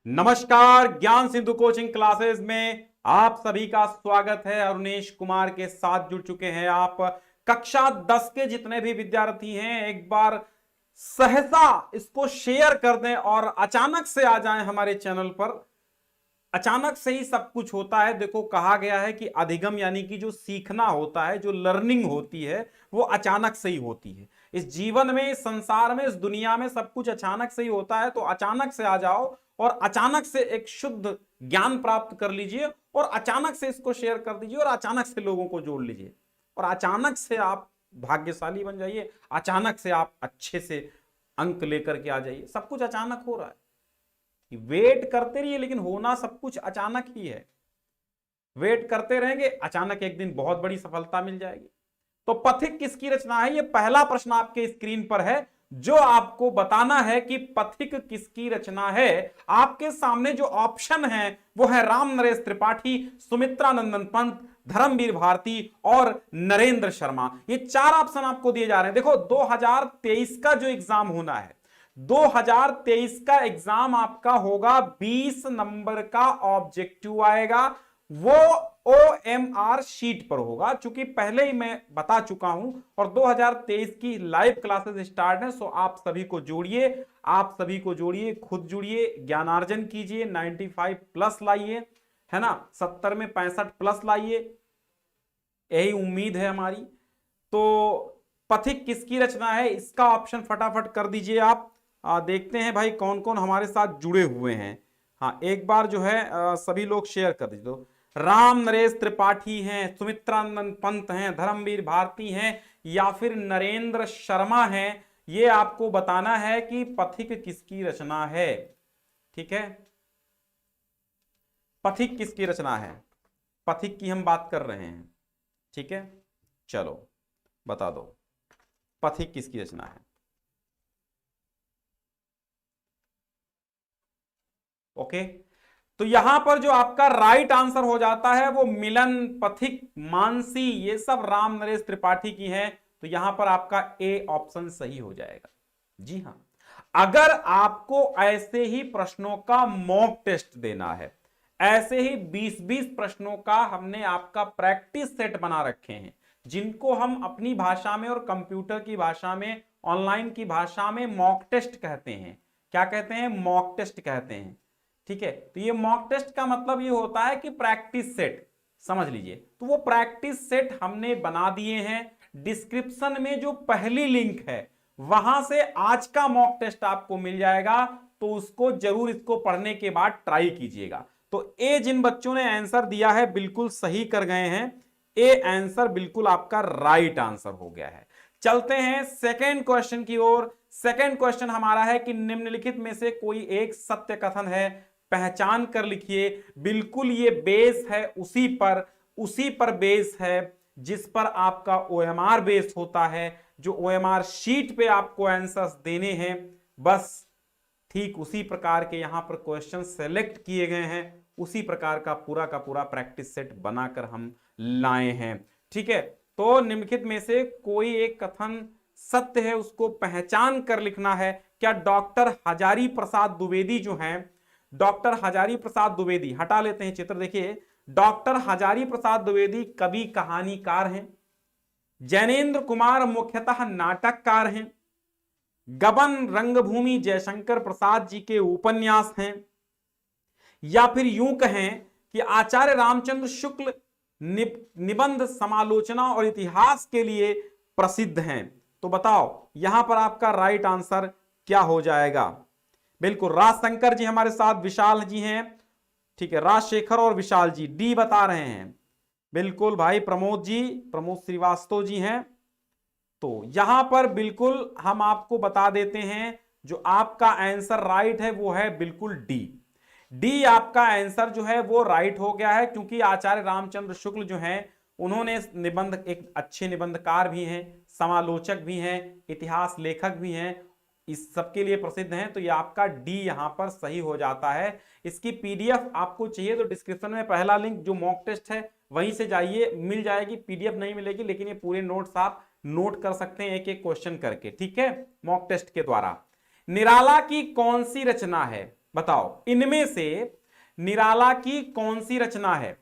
नमस्कार, ज्ञान Sindhu coaching classes में आप सभी का स्वागत है। अरुणेश कुमार के साथ जुड़ चुके हैं आप। कक्षा 10 के जितने भी विद्यार्थी हैं, एक बार सहसा इसको शेयर कर दें और अचानक से आ जाएं हमारे चैनल पर। अचानक से ही सब कुछ होता है। देखो, कहा गया है कि अधिगम यानी कि जो सीखना होता है, जो लर्निंग होती है, वो अचानक से ही होती है। इस जीवन में, इस संसार में, इस दुनिया में सब कुछ अचानक से ही होता है। तो अचानक से आ जाओ और अचानक से एक शुद्ध ज्ञान प्राप्त कर लीजिए और अचानक से इसको शेयर कर दीजिए और अचानक से लोगों को जोड़ लीजिए और अचानक से आप भाग्यशाली बन जाइए। अचानक से आप अच्छे से अंक लेकर के आ जाइए। सब कुछ अचानक हो रहा है। वेट करते रहिए, लेकिन होना सब कुछ अचानक ही है। वेट करते रहेंगे, अचानक एक दिन बहुत बड़ी सफलता मिल जाएगी। तो पथिक किसकी रचना है? ये पहला प्रश्न आपके स्क्रीन पर है, जो आपको बताना है कि पथिक किसकी रचना है। आपके सामने जो ऑप्शन है वो है राम नरेश त्रिपाठी, सुमित्रा नंदन पंत, धर्मवीर भारती और नरेंद्र शर्मा। ये चार ऑप्शन आपको दिए जा रहे हैं। देखो, 2023 का जो एग्जाम होना है, 2023 का एग्जाम आपका होगा, 20 नंबर का ऑब्जेक्टिव आएगा। वो OMR शीट पर होगा, चूंकि पहले ही मैं बता चुका हूं और 2023 की लाइव क्लासेस स्टार्ट है। सो आप सभी को जोड़िए, आप सभी को जोड़िए, खुद जुड़िए, ज्ञानार्जन कीजिए, 95 प्लस लाइए, है ना, 70 में 65 प्लस लाइए, यही उम्मीद है हमारी। तो पथिक किसकी रचना है, इसका ऑप्शन फटाफट कर दीजिए आप। देखते हैं भाई कौन कौन हमारे साथ जुड़े हुए हैं। हाँ, एक बार जो है सभी लोग शेयर कर दीजिए। तो राम नरेश त्रिपाठी हैं, सुमित्रानंद पंत हैं, धर्मवीर भारती हैं या फिर नरेंद्र शर्मा हैं, ये आपको बताना है कि पथिक किसकी रचना है। ठीक है, पथिक किसकी रचना है, पथिक की हम बात कर रहे हैं। ठीक है, चलो बता दो पथिक किसकी रचना है। ओके, तो यहां पर जो आपका राइट आंसर हो जाता है वो मिलन, पथिक, मानसी, ये सब राम नरेश त्रिपाठी की हैं। तो यहां पर आपका ए ऑप्शन सही हो जाएगा। जी हां, अगर आपको ऐसे ही प्रश्नों का मॉक टेस्ट देना है, ऐसे ही 20-20 प्रश्नों का हमने आपका प्रैक्टिस सेट बना रखे हैं, जिनको हम अपनी भाषा में और कंप्यूटर की भाषा में, ऑनलाइन की भाषा में मॉक टेस्ट कहते हैं। क्या कहते हैं? मॉक टेस्ट कहते हैं। ठीक है, तो ये मॉक टेस्ट का मतलब ये होता है कि प्रैक्टिस सेट, समझ लीजिए। तो वो प्रैक्टिस सेट हमने बना दिए हैं। डिस्क्रिप्शन में जो पहली लिंक है वहां से आज का मॉक टेस्ट आपको मिल जाएगा। तो उसको जरूर, इसको पढ़ने के बाद ट्राई कीजिएगा। तो ए जिन बच्चों ने आंसर दिया है बिल्कुल सही कर गए हैं। ए आंसर बिल्कुल आपका राइट आंसर हो गया है। चलते हैं सेकेंड क्वेश्चन की ओर। सेकेंड क्वेश्चन हमारा है कि निम्नलिखित में से कोई एक सत्य कथन है, पहचान कर लिखिए। बिल्कुल ये बेस है उसी पर बेस है जिस पर आपका OMR बेस होता है। जो OMR शीट पे आपको आंसर्स देने हैं, बस ठीक उसी प्रकार के यहां पर क्वेश्चन सेलेक्ट किए गए हैं। उसी प्रकार का पूरा प्रैक्टिस सेट बनाकर हम लाए हैं। ठीक है, तो निम्नलिखित में से कोई एक कथन सत्य है, उसको पहचान कर लिखना है। क्या डॉक्टर हजारी प्रसाद द्विवेदी जो हैं, डॉक्टर हजारी प्रसाद द्विवेदी, हटा लेते हैं चित्र, देखिए, डॉक्टर हजारी प्रसाद द्विवेदी कवि कहानीकार हैं। जैनेन्द्र कुमार मुख्यतः नाटककार हैं। गबन रंगभूमि जयशंकर प्रसाद जी के उपन्यास हैं। या फिर यूं कहें कि आचार्य रामचंद्र शुक्ल निबंध, समालोचना और इतिहास के लिए प्रसिद्ध हैं। तो बताओ यहां पर आपका राइट आंसर क्या हो जाएगा? बिल्कुल, राजशंकर जी हमारे साथ, विशाल जी हैं। ठीक है, राजशेखर और विशाल जी डी बता रहे हैं। बिल्कुल भाई, प्रमोद जी, प्रमोद श्रीवास्तव जी हैं। तो यहां पर बिल्कुल हम आपको बता देते हैं, जो आपका आंसर राइट है वो है बिल्कुल डी। डी आपका आंसर जो है वो राइट हो गया है, क्योंकि आचार्य रामचंद्र शुक्ल जो हैं, उन्होंने निबंध, एक अच्छे निबंधकार भी हैं, समालोचक भी हैं, इतिहास लेखक भी हैं, इस सब के लिए प्रसिद्ध हैं। तो ये आपका डी यहां पर सही हो जाता है। इसकी PDF आपको चाहिए तो डिस्क्रिप्शन में पहला लिंक जो मॉक टेस्ट है वहीं से जाइए, मिल जाएगी। PDF नहीं मिलेगी, लेकिन ये पूरे नोट्स आप नोट कर सकते हैं एक एक क्वेश्चन करके। ठीक है, मॉक टेस्ट के द्वारा। निराला की कौन सी रचना है? बताओ इनमें से निराला की कौन सी रचना है,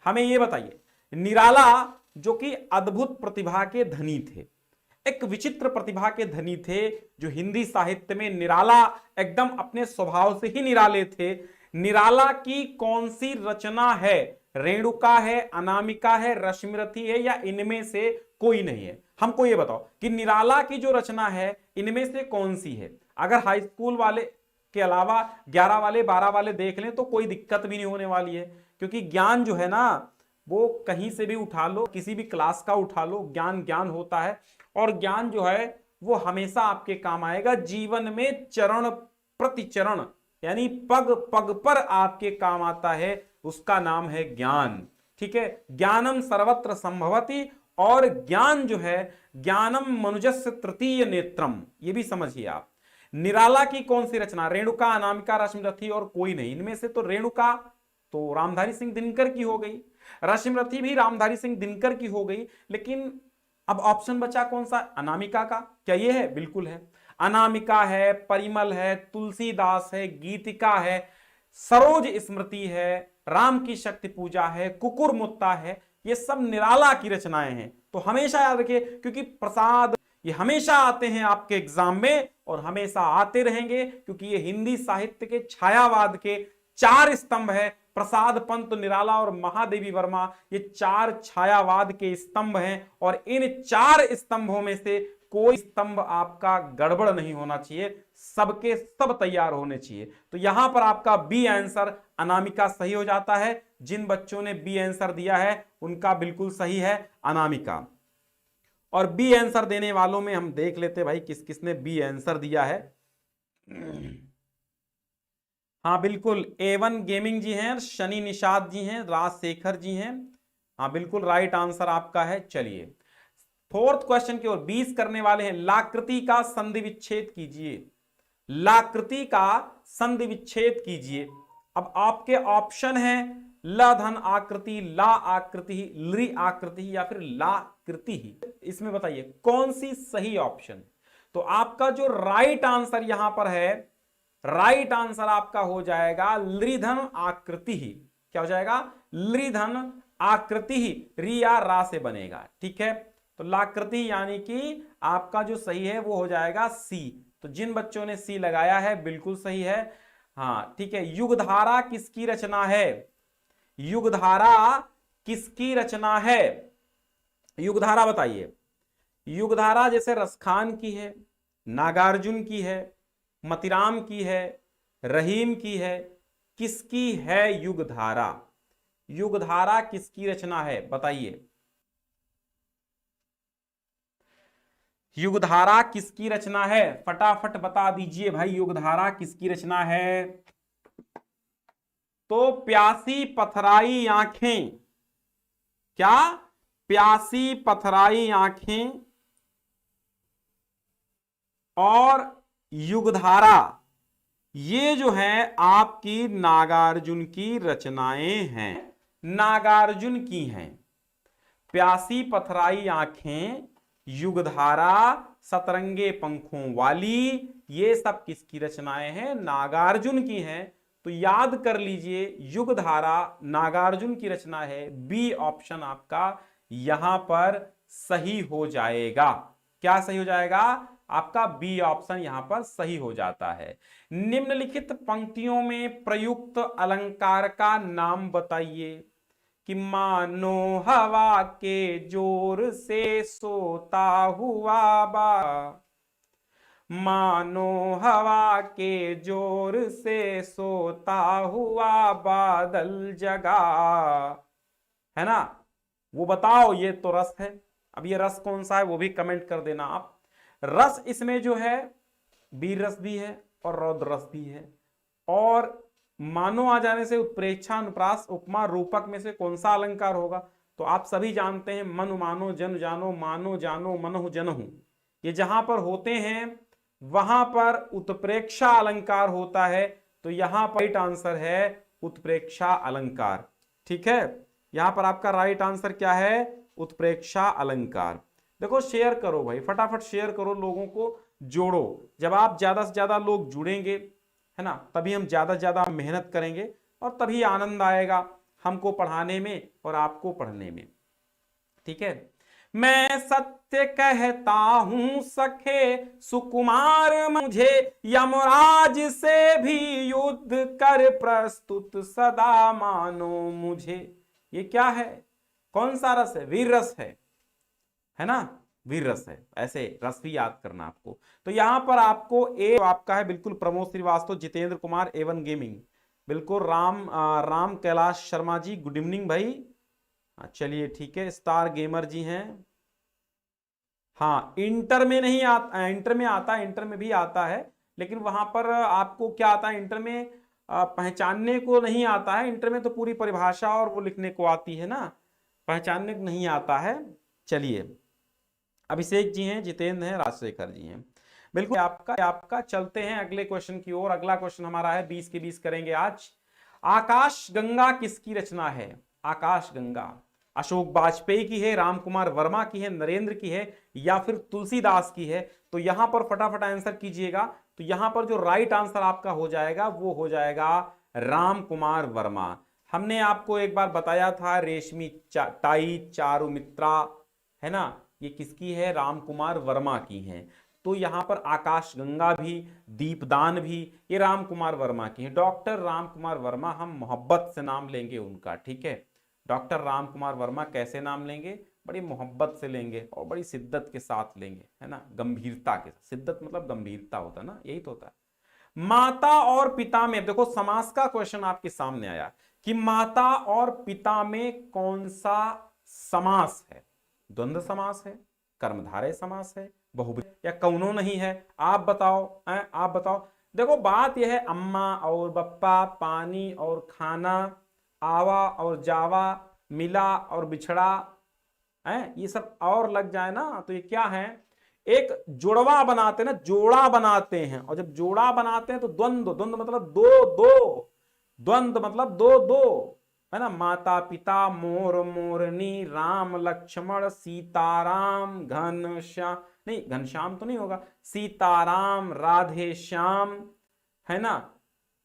हमें यह बताइए। निराला जो कि अद्भुत प्रतिभा के धनी थे, एक विचित्र प्रतिभा के धनी थे, जो हिंदी साहित्य में निराला, एकदम अपने स्वभाव से ही निराले थे। निराला की कौन सी रचना है? रेणुका है, अनामिका है, रश्मिरथी है, या इनमें से कोई नहीं है? हमको ये बताओ कि निराला की जो रचना है इनमें से कौन सी है। अगर हाई स्कूल वाले के अलावा 11 वाले 12 वाले देख लें तो कोई दिक्कत भी नहीं होने वाली है, क्योंकि ज्ञान जो है ना वो कहीं से भी उठा लो, किसी भी क्लास का उठा लो, ज्ञान ज्ञान होता है। और ज्ञान जो है वो हमेशा आपके काम आएगा जीवन में, चरण प्रति चरण, यानी पग पग पर आपके काम आता है, उसका नाम है ज्ञान। ठीक है, ज्ञानम सर्वत्र संभवति, और ज्ञान जो है ज्ञानम मनुजस्य तृतीय नेत्रम, ये भी समझिए आप। निराला की कौन सी रचना? रेणुका, अनामिका, रश्मिरथी और कोई नहीं। इनमें से तो रेणुका तो रामधारी सिंह दिनकर की हो गई, रश्मिरथी भी रामधारी सिंह दिनकर की हो गई, लेकिन अब ऑप्शन बचा कौन सा? अनामिका का। क्या ये है? बिल्कुल है। अनामिका है, परिमल है, तुलसीदास है, गीतिका है, सरोज स्मृति है, राम की शक्ति पूजा है, कुकुर मुत्ता है, ये सब निराला की रचनाएं हैं। तो हमेशा याद रखिए, क्योंकि प्रसाद ये हमेशा आते हैं आपके एग्जाम में और हमेशा आते रहेंगे, क्योंकि ये हिंदी साहित्य के छायावाद के 4 स्तंभ है। प्रसाद, पंत, निराला और महादेवी वर्मा, ये 4 छायावाद के स्तंभ हैं, और इन 4 स्तंभों में से कोई स्तंभ आपका गड़बड़ नहीं होना चाहिए, सबके सब तैयार होने चाहिए। तो यहां पर आपका बी आंसर अनामिका सही हो जाता है। जिन बच्चों ने बी आंसर दिया है उनका बिल्कुल सही है अनामिका। और बी आंसर देने वालों में हम देख लेते भाई किस किसने बी आंसर दिया है। हाँ बिल्कुल, A1 गेमिंग जी हैं, शनि निषाद जी हैं, राजशेखर जी हैं। हाँ बिल्कुल राइट आंसर आपका है। चलिए 4th क्वेश्चन की ओर 20 करने वाले हैं। लाकृति का संधि विच्छेद कीजिए। लाकृति का संधि विच्छेद कीजिए। अब आपके ऑप्शन है ल धन आकृति, ला आकृति, लृ आकृति, या फिर लाकृति ही। इसमें बताइए कौन सी सही ऑप्शन। तो आपका जो राइट आंसर यहां पर है, राइट आंसर आपका हो जाएगा लृधन आकृति ही। क्या हो जाएगा? लृधन आकृति ही, री या रा से बनेगा। ठीक है, तो लाकृति यानी कि आपका जो सही है वो हो जाएगा सी। तो जिन बच्चों ने सी लगाया है बिल्कुल सही है। हाँ ठीक है। युगधारा किसकी रचना है? युगधारा किसकी रचना है? युगधारा बताइए। युगधारा जैसे रसखान की है, नागार्जुन की है, मतिराम की है, रहीम की है, किसकी है युगधारा? युगधारा किसकी रचना है बताइए। युगधारा किसकी रचना है? फटाफट बता दीजिए भाई, युगधारा किसकी रचना है? तो प्यासी पथराई आंखें। क्या? प्यासी पथराई आंखें और युगधारा, ये जो है आपकी नागार्जुन की रचनाएं हैं, नागार्जुन की हैं। प्यासी पथराई आंखें, युगधारा, सतरंगे पंखों वाली, ये सब किसकी रचनाएं हैं? नागार्जुन की हैं। तो याद कर लीजिए युगधारा नागार्जुन की रचना है। बी ऑप्शन आपका यहां पर सही हो जाएगा। क्या सही हो जाएगा? आपका बी ऑप्शन यहां पर सही हो जाता है। निम्नलिखित पंक्तियों में प्रयुक्त अलंकार का नाम बताइए। कि मानो हवा के जोर से सोता हुआ बा, मानो हवा के जोर से सोता हुआ बादल जगा, है ना? वो बताओ, ये तो रस है। अब ये रस कौन सा है वो भी कमेंट कर देना आप। रस इसमें जो है वीर रस भी है और रौद्र रस भी है। और मानो आ जाने से उत्प्रेक्षा, अनुप्रास, उपमा, रूपक में से कौन सा अलंकार होगा? तो आप सभी जानते हैं मनु मानो, जन जानो, मानो जानो, मनहु जनहु, ये जहां पर होते हैं वहां पर उत्प्रेक्षा अलंकार होता है। तो यहां पर राइट आंसर है उत्प्रेक्षा अलंकार। ठीक है, यहां पर आपका राइट आंसर क्या है? उत्प्रेक्षा अलंकार। देखो शेयर करो भाई, फटाफट शेयर करो, लोगों को जोड़ो। जब आप ज्यादा से ज्यादा लोग जुड़ेंगे, है ना, तभी हम ज्यादा से ज्यादा मेहनत करेंगे और तभी आनंद आएगा हमको पढ़ाने में और आपको पढ़ने में। ठीक है, मैं सत्य कहता हूं सखे सुकुमार, मुझे यमराज से भी युद्ध कर प्रस्तुत सदा मानो मुझे। ये क्या है, कौन सा रस है, वीर रस है ना, वीर रस है। ऐसे रस भी याद करना आपको। तो यहां पर आपको ए आपका है बिल्कुल प्रमोद श्रीवास्तव, जितेंद्र कुमार, एवन गेमिंग, बिल्कुल राम कैलाश शर्मा जी, गुड इवनिंग भाई। चलिए ठीक है, स्टार गेमर जी हैं। हाँ, इंटर में नहीं आता, इंटर में आता है, इंटर में भी आता है, लेकिन वहां पर आपको क्या आता है, इंटर में पहचानने को नहीं आता है। इंटर में तो पूरी परिभाषा और वो लिखने को आती है ना, पहचानने को नहीं आता है। चलिए, अभिषेक जी हैं, जितेंद्र हैं, राजशेखर जी हैं, बिल्कुल आपका चलते हैं अगले क्वेश्चन की ओर। अगला क्वेश्चन हमारा है 20 के 20 करेंगे आज। आकाश गंगा किसकी रचना है? आकाश गंगा अशोक वाजपेयी की है, रामकुमार वर्मा की है, नरेंद्र की है, या फिर तुलसीदास की है? तो यहां पर फटाफट आंसर कीजिएगा। तो यहां पर जो राइट आंसर आपका हो जाएगा वो हो जाएगा रामकुमार वर्मा। हमने आपको एक बार बताया था रेशमी टाई चारुमित्रा, है ना, ये किसकी है? रामकुमार वर्मा की है। तो यहां पर आकाश गंगा भी, दीपदान भी, ये रामकुमार वर्मा की है। डॉक्टर रामकुमार वर्मा, हम मोहब्बत से नाम लेंगे उनका, ठीक है। डॉक्टर रामकुमार वर्मा कैसे नाम लेंगे? बड़ी मोहब्बत से लेंगे और बड़ी शिद्दत के साथ लेंगे, है ना, गंभीरता के साथ। शिद्दत मतलब गंभीरता होता है ना, यही तो होता है। माता और पिता में, देखो समास का क्वेश्चन आपके सामने आया कि माता और पिता में कौन सा समास है? द्वंद्व समास है, कर्मधारय समास है, बहुब्रीहि, या कौनो नहीं है? आप बताओ, आप बताओ। देखो बात यह है, अम्मा और बप्पा, पानी और खाना, आवा और जावा, मिला और बिछड़ा, है ये सब और लग जाए ना तो ये क्या है? एक जुड़वा बनाते हैं ना, जोड़ा बनाते हैं। और जब जोड़ा बनाते हैं तो द्वंद्व, द्वंद्व मतलब दो दो, द्वंद्व मतलब दो दो, है ना। माता पिता, मोर मोरनी, राम लक्ष्मण, सीताराम, घनश्याम, नहीं घनश्याम तो नहीं होगा, सीताराम, राधे श्याम, है ना,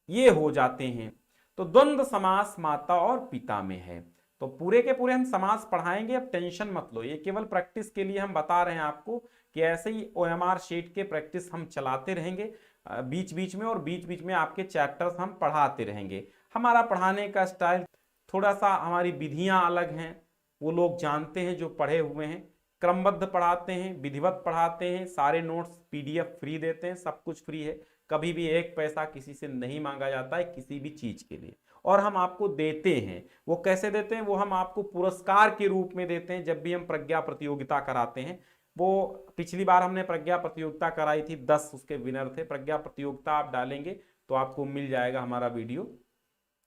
ये हो जाते हैं। तो द्वंद्व समास माता और पिता में है। तो पूरे के पूरे हम समास पढ़ाएंगे, अब टेंशन मत लो, ये केवल प्रैक्टिस के लिए हम बता रहे हैं आपको कि ऐसे ही OMR शीट के प्रैक्टिस हम चलाते रहेंगे बीच बीच में, और बीच बीच में आपके चैप्टर्स हम पढ़ाते रहेंगे। हमारा पढ़ाने का स्टाइल थोड़ा सा, हमारी विधियां अलग हैं, वो लोग जानते हैं जो पढ़े हुए हैं। क्रमबद्ध पढ़ाते हैं, विधिवत पढ़ाते हैं, सारे नोट्स PDF फ्री देते हैं, सब कुछ फ्री है। कभी भी एक पैसा किसी से नहीं मांगा जाता है किसी भी चीज के लिए, और हम आपको देते हैं। वो कैसे देते हैं? वो हम आपको पुरस्कार के रूप में देते हैं जब भी हम प्रज्ञा प्रतियोगिता कराते हैं। वो पिछली बार हमने प्रज्ञा प्रतियोगिता कराई थी, 10 उसके विनर थे। प्रज्ञा प्रतियोगिता आप डालेंगे तो आपको मिल जाएगा हमारा वीडियो,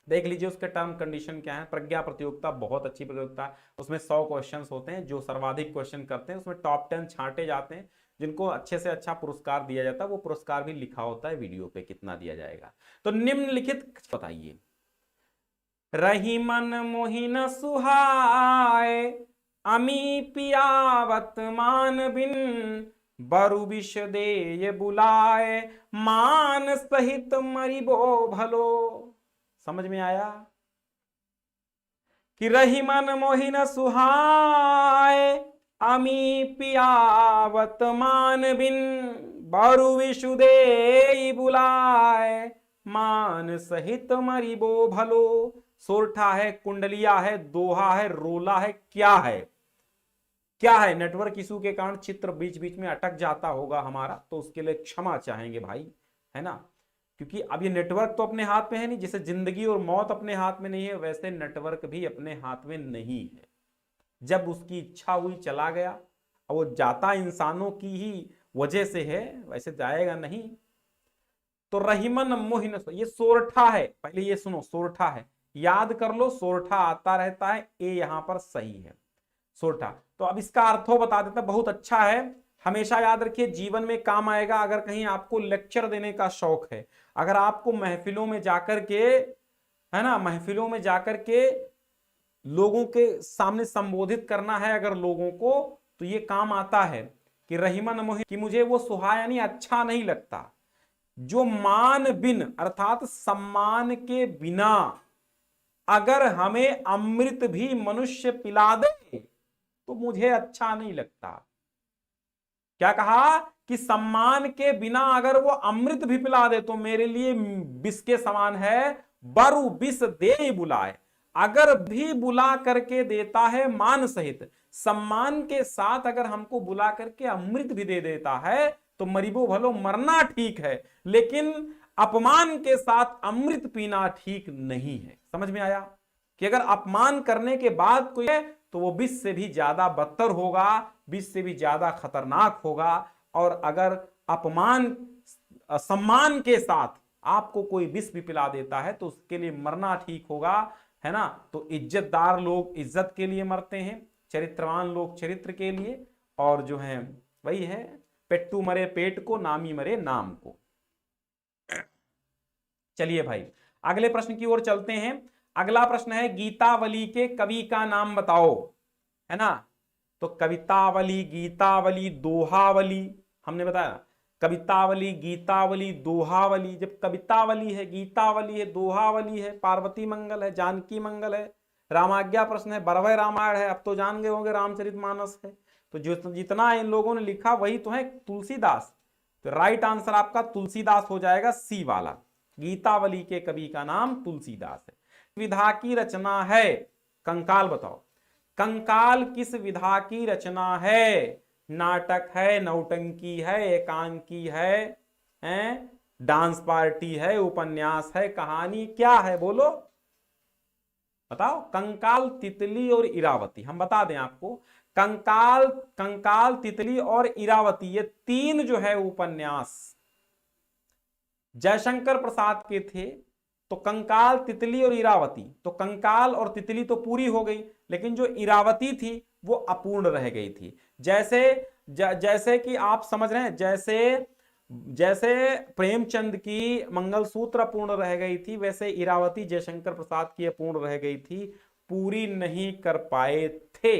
देख लीजिए उसके टर्म कंडीशन क्या है। प्रज्ञा प्रतियोगिता बहुत अच्छी प्रतियोगिता है, उसमें 100 क्वेश्चंस होते हैं। जो सर्वाधिक क्वेश्चन करते हैं उसमें टॉप 10 छांटे जाते हैं, जिनको अच्छे से अच्छा पुरस्कार दिया जाता है। वो पुरस्कार भी लिखा होता है वीडियो पे कितना दिया जाएगा। तो निम्नलिखित बताइए, रही मन मोहिन सुहाए, अमी पियावत मान बिन, बरु विष दे बुलाए, मान सहित मरिबो भलो। समझ में आया कि रही मन मोहिन सुहाए, अमी पियावत मान बिन, बरु विषु दे बुलाए, मान सहित मरिबो भलो। सोरठा है, कुंडलिया है, दोहा है, रोला है, क्या है? क्या है? नेटवर्क इशू के कारण चित्र बीच बीच में अटक जाता होगा हमारा, तो उसके लिए क्षमा चाहेंगे भाई, है ना। क्योंकि अब ये नेटवर्क तो अपने हाथ में है नहीं, जैसे जिंदगी और मौत अपने हाथ में नहीं है, वैसे नेटवर्क भी अपने हाथ में नहीं है। जब उसकी इच्छा हुई चला गया, और वो जाता इंसानों की ही वजह से है, वैसे जाएगा नहीं। तो रहीमन मोहिन, ये सोरठा है, पहले ये सुनो, सोरठा है, याद कर लो, सोरठा आता रहता है, ए यहां पर सही है, सोरठा। तो अब इसका अर्थो बता देता, बहुत अच्छा है, हमेशा याद रखिए, जीवन में काम आएगा। अगर कहीं आपको लेक्चर देने का शौक है, अगर आपको महफिलों में जाकर के, है ना, महफिलों में जाकर के लोगों के सामने संबोधित करना है अगर लोगों को, तो ये काम आता है कि रहीमन मोहिन, कि मुझे वो सुहा यानी अच्छा नहीं लगता। जो मान बिन अर्थात सम्मान के बिना अगर हमें अमृत भी मनुष्य पिला दे तो मुझे अच्छा नहीं लगता। क्या कहा कि सम्मान के बिना अगर वो अमृत भी पिला दे तो मेरे लिए विष के समान है, बरु विष दे बुलाए। अगर भी बुला करके देता है मान सहित, सम्मान के साथ अगर हमको बुला करके अमृत भी दे देता है तो मरिबो भलो मरना ठीक है, लेकिन अपमान के साथ अमृत पीना ठीक नहीं है। समझ में आया कि अगर अपमान करने के बाद कोई है तो वो विष से भी ज्यादा बदतर होगा, विष से भी ज्यादा खतरनाक होगा। और अगर अपमान सम्मान के साथ आपको कोई विष भी पिला देता है तो उसके लिए मरना ठीक होगा, है ना। तो इज्जतदार लोग इज्जत के लिए मरते हैं, चरित्रवान लोग चरित्र के लिए, और जो है वही है पेट्टू मरे पेट को, नामी मरे नाम को। चलिए भाई अगले प्रश्न की ओर चलते हैं। अगला प्रश्न है गीतावली के कवि का नाम बताओ, है ना। तो कवितावली, गीतावली, दोहावली, हमने बताया कवितावली, गीतावली, दोहावली। जब कवितावली है, गीतावली है, दोहावली है, पार्वती मंगल है, जानकी मंगल है, रामाज्ञा प्रश्न है, बरवय रामायण है, अब तो जान गए होंगे रामचरितमानस है। तो जो जितना इन लोगों ने लिखा वही तो है तुलसीदास। तो राइट आंसर आपका तुलसीदास हो जाएगा, सी वाला। गीतावली के कवि का नाम तुलसीदास है। विधा की रचना है कंकाल, बताओ कंकाल किस विधा की रचना है? नाटक है, नौटंकी है, एकांकी है, डांस पार्टी है, उपन्यास है, कहानी क्या है? बोलो बताओ। कंकाल, तितली और इरावती। हम बता दें आपको, कंकाल, तितली और इरावती ये तीन जो है उपन्यास जयशंकर प्रसाद के थे। तो कंकाल, तितली और इरावती, तो कंकाल और तितली तो पूरी हो गई, लेकिन जो इरावती थी वो अपूर्ण रह गई थी। जैसे कि आप समझ रहे हैं, जैसे प्रेमचंद की मंगलसूत्र अपूर्ण रह गई थी, वैसे इरावती जयशंकर प्रसाद की अपूर्ण रह गई थी, पूरी नहीं कर पाए थे।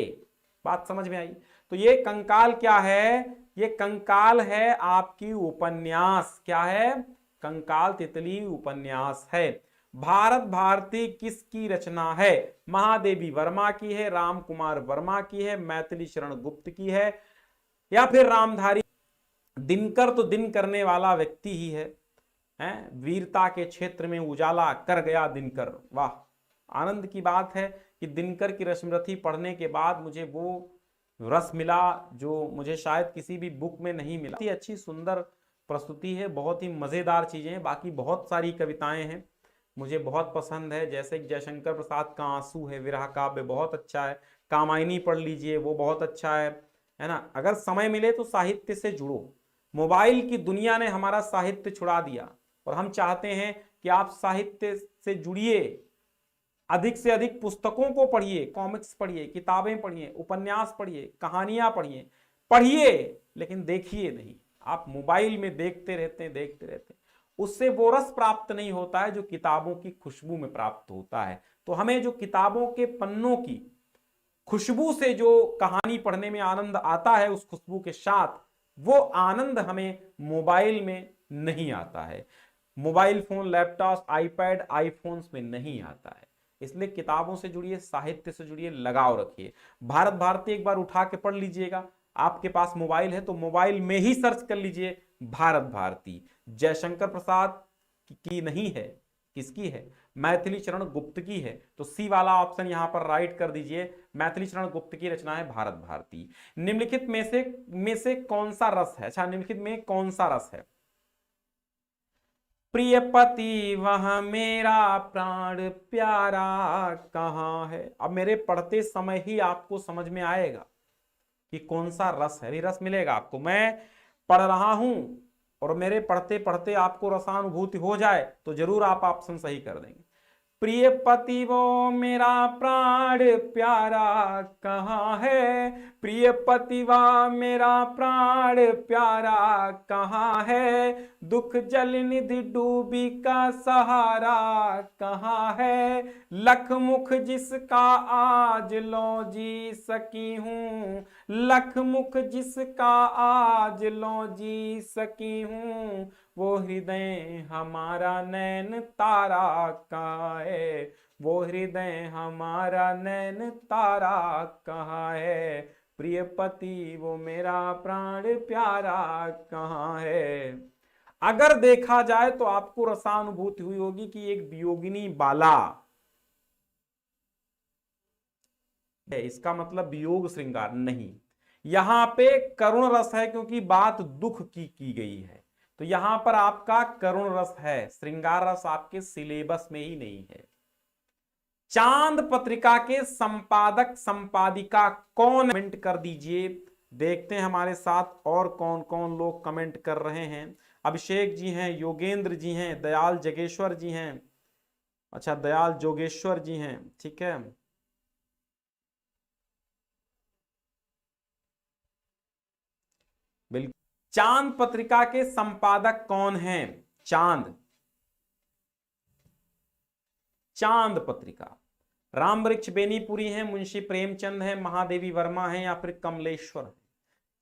बात समझ में आई? तो ये कंकाल क्या है? ये कंकाल है आपकी उपन्यास। क्या है? कंकाल तितली उपन्यास है। भारत भारती किसकी रचना है? महादेवी वर्मा की है, राम कुमार वर्मा की है, मैथिली शरण गुप्त की है, या फिर रामधारी। दिनकर तो दिन करने वाला व्यक्ति ही है, वीरता के क्षेत्र में उजाला कर गया दिनकर। वाह, आनंद की बात है कि दिनकर की रश्मिरथी पढ़ने के बाद मुझे वो रस मिला जो मुझे शायद किसी भी बुक में नहीं मिला। बहुत ही अच्छी सुंदर प्रस्तुति है, बहुत ही मजेदार चीजें हैं। बाकी बहुत सारी कविताएं हैं मुझे बहुत पसंद है, जैसे जयशंकर प्रसाद का आंसू है, विरह काव्य बहुत अच्छा है, कामायनी पढ़ लीजिए वो बहुत अच्छा है ना। अगर समय मिले तो साहित्य से जुड़ो। मोबाइल की दुनिया ने हमारा साहित्य छुड़ा दिया और हम चाहते हैं कि आप साहित्य से जुड़िए, अधिक से अधिक पुस्तकों को पढ़िए, कॉमिक्स पढ़िए, किताबें पढ़िए, उपन्यास पढ़िए, कहानियां पढ़िए, लेकिन देखिए नहीं। आप मोबाइल में देखते रहते हैं, उससे वो रस प्राप्त नहीं होता है जो किताबों की खुशबू में प्राप्त होता है। तो हमें जो किताबों के पन्नों की खुशबू से जो कहानी पढ़ने में आनंद आता है, उस खुशबू के साथ वो आनंद हमें मोबाइल में नहीं आता है। Mobile phone, laptop, iPad, iPhones में नहीं आता है। इसलिए किताबों से जुड़िए, साहित्य से जुड़िए, लगाव रखिए। भारत भारती एक बार उठा के पढ़ लीजिएगा। आपके पास मोबाइल है तो मोबाइल में ही सर्च कर लीजिए भारत भारती। जयशंकर प्रसाद की नहीं है, किसकी है? मैथिली शरण गुप्त की है। तो सी वाला ऑप्शन यहां पर राइट कर दीजिए, मैथिली शरण गुप्त की रचना है भारत भारती। निम्नलिखित में से कौन सा रस है? अच्छा, निम्नलिखित में कौन सा रस है? प्रिय पति वह मेरा प्राण प्यारा कहाँ है? अब मेरे पढ़ते समय ही आपको समझ में आएगा कि कौन सा रस है। अभी रस मिलेगा आपको, मैं पढ़ रहा हूं और मेरे पढ़ते पढ़ते आपको रसानुभूति हो जाए तो जरूर आप ऑप्शन सही कर देंगे। प्रिय पति वो मेरा प्राण प्यारा कहाँ है? प्रिय पति वा मेरा प्राण प्यारा कहाँ है? दुख जल निधि डूबी का सहारा कहाँ है? लख मुख जिसका आज लो जी सकी हूँ, लख मुख जिसका आज लो जी सकी हूँ, वो हृदय हमारा नैन तारा कहाँ है, वो हृदय हमारा नैन तारा कहाँ है, प्रिय पति वो मेरा प्राण प्यारा कहाँ है। अगर देखा जाए तो आपको रसानुभूति हुई होगी कि एक वियोगिनी बाला है, इसका मतलब वियोग श्रृंगार नहीं, यहां पे करुण रस है क्योंकि बात दुख की गई है, तो यहां पर आपका करुण रस है, श्रृंगार रस आपके सिलेबस में ही नहीं है। चांद पत्रिका के संपादक संपादिका कौन, कमेंट कर दीजिए। देखते हैं हमारे साथ और कौन कौन लोग कमेंट कर रहे हैं। अभिषेक जी हैं, योगेंद्र जी हैं, दयाल जगेश्वर जी हैं, अच्छा दयाल जोगेश्वर जी हैं, ठीक है। बिल्कुल, चांद पत्रिका के संपादक कौन हैं? चांद, चांद पत्रिका राम वृक्ष बेनीपुरी हैं, मुंशी प्रेमचंद हैं, महादेवी वर्मा हैं या फिर कमलेश्वर है।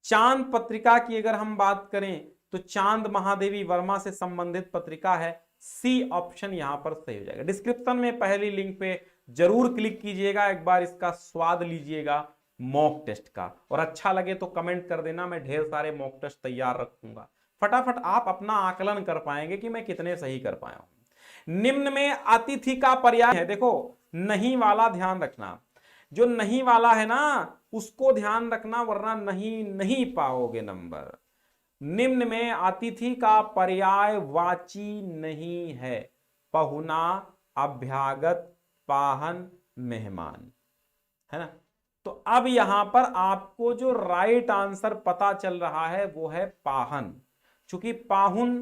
चांद पत्रिका की अगर हम बात करें तो चांद महादेवी वर्मा से संबंधित पत्रिका है, सी ऑप्शन यहां पर सही हो जाएगा। डिस्क्रिप्शन में पहली लिंक पे जरूर क्लिक कीजिएगा, एक बार इसका स्वाद लीजिएगा मॉक टेस्ट का, और अच्छा लगे तो कमेंट कर देना, मैं ढेर सारे मॉक टेस्ट तैयार रखूंगा, फटाफट आप अपना आकलन कर पाएंगे कि मैं कितने सही कर पाया हूं। निम्न में अतिथि का पर्याय है, देखो नहीं वाला ध्यान रखना, जो नहीं वाला है ना उसको ध्यान रखना, वरना नहीं पाओगे नंबर। निम्न में अतिथि का पर्याय वाची नहीं है, पहुना, अभ्यागत, पाहन, मेहमान, है ना। तो अब यहां पर आपको जो राइट आंसर पता चल रहा है वो है पाहन, चूंकि पाहुन,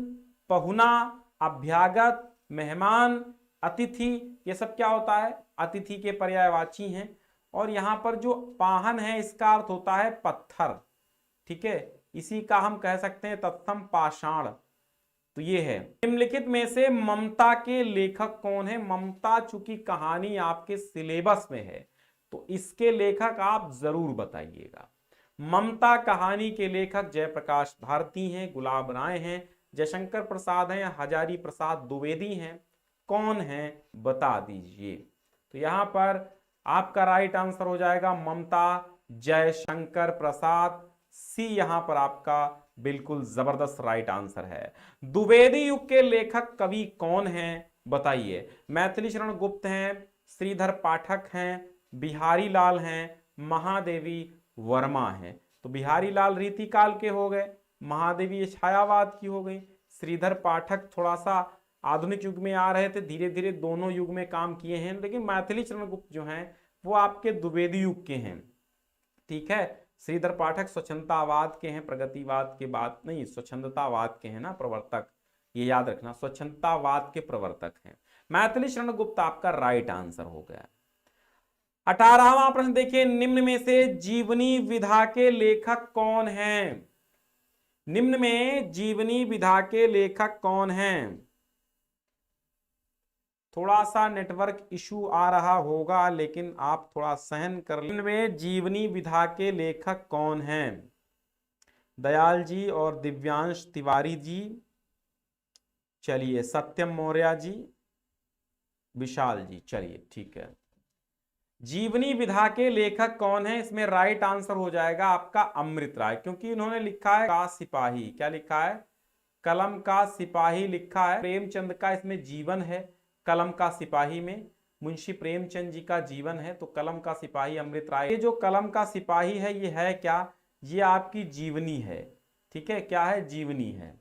पहुना, अभ्यागत, मेहमान, अतिथि, ये सब क्या होता है, अतिथि के पर्यायवाची हैं। और यहां पर जो पाहन है इसका अर्थ होता है पत्थर, ठीक है, इसी का हम कह सकते हैं तत्सम पाषाण। तो ये है, निम्नलिखित में से ममता के लेखक कौन है? ममता चूंकि कहानी आपके सिलेबस में है तो इसके लेखक आप जरूर बताइएगा। ममता कहानी के लेखक जयप्रकाश भारती हैं, गुलाब राय हैं, जयशंकर प्रसाद हैं, हजारी प्रसाद द्विवेदी हैं, कौन है बता दीजिए। तो यहां पर आपका राइट आंसर हो जाएगा ममता जयशंकर प्रसाद, सी यहां पर आपका बिल्कुल जबरदस्त राइट आंसर है। द्विवेदी युग के लेखक कवि कौन हैं बताइए। मैथिली शरण गुप्त हैं, श्रीधर पाठक हैं, बिहारी लाल हैं, महादेवी वर्मा हैं। तो बिहारी लाल रीतिकाल के हो गए, महादेवी छायावाद की हो गई, श्रीधर पाठक थोड़ा सा आधुनिक युग में आ रहे थे, धीरे धीरे दोनों युग में काम किए हैं, लेकिन मैथिली शरण गुप्त जो हैं वो आपके द्विवेदी युग के हैं, ठीक है। श्रीधर पाठक स्वच्छंदतावाद के हैं, प्रगतिवाद के बाद नहीं, स्वच्छंदतावाद के हैं ना प्रवर्तक, ये याद रखना, स्वच्छंदतावाद के प्रवर्तक हैं। मैथिली शरण गुप्त आपका राइट आंसर हो गया। 18वां प्रश्न देखिए, निम्न में से जीवनी विधा के लेखक कौन हैं? निम्न में जीवनी विधा के लेखक कौन हैं? थोड़ा सा नेटवर्क इशू आ रहा होगा लेकिन आप थोड़ा सहन कर लें। इनमें जीवनी विधा के लेखक कौन हैं? दयाल जी और दिव्यांश तिवारी जी, चलिए सत्यम मौर्य जी, विशाल जी, चलिए ठीक है। जीवनी विधा के लेखक कौन है? इसमें राइट आंसर हो जाएगा आपका अमृत राय, क्योंकि इन्होंने लिखा है का सिपाही, क्या लिखा है? कलम का सिपाही लिखा है। प्रेमचंद का इसमें जीवन है, कलम का सिपाही में मुंशी प्रेमचंद जी का जीवन है, तो कलम का सिपाही अमृत राय। ये जो कलम का सिपाही है ये है क्या? ये आपकी जीवनी है, ठीक है, क्या है? जीवनी है।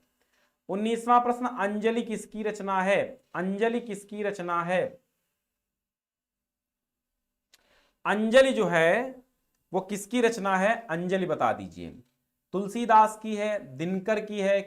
19वां प्रश्न, अंजलि किसकी रचना है? अंजलि किसकी रचना है? अंजलि जो है वो किसकी रचना है? अंजलि बता दीजिए। तुलसीदास की है, दिनकर की है,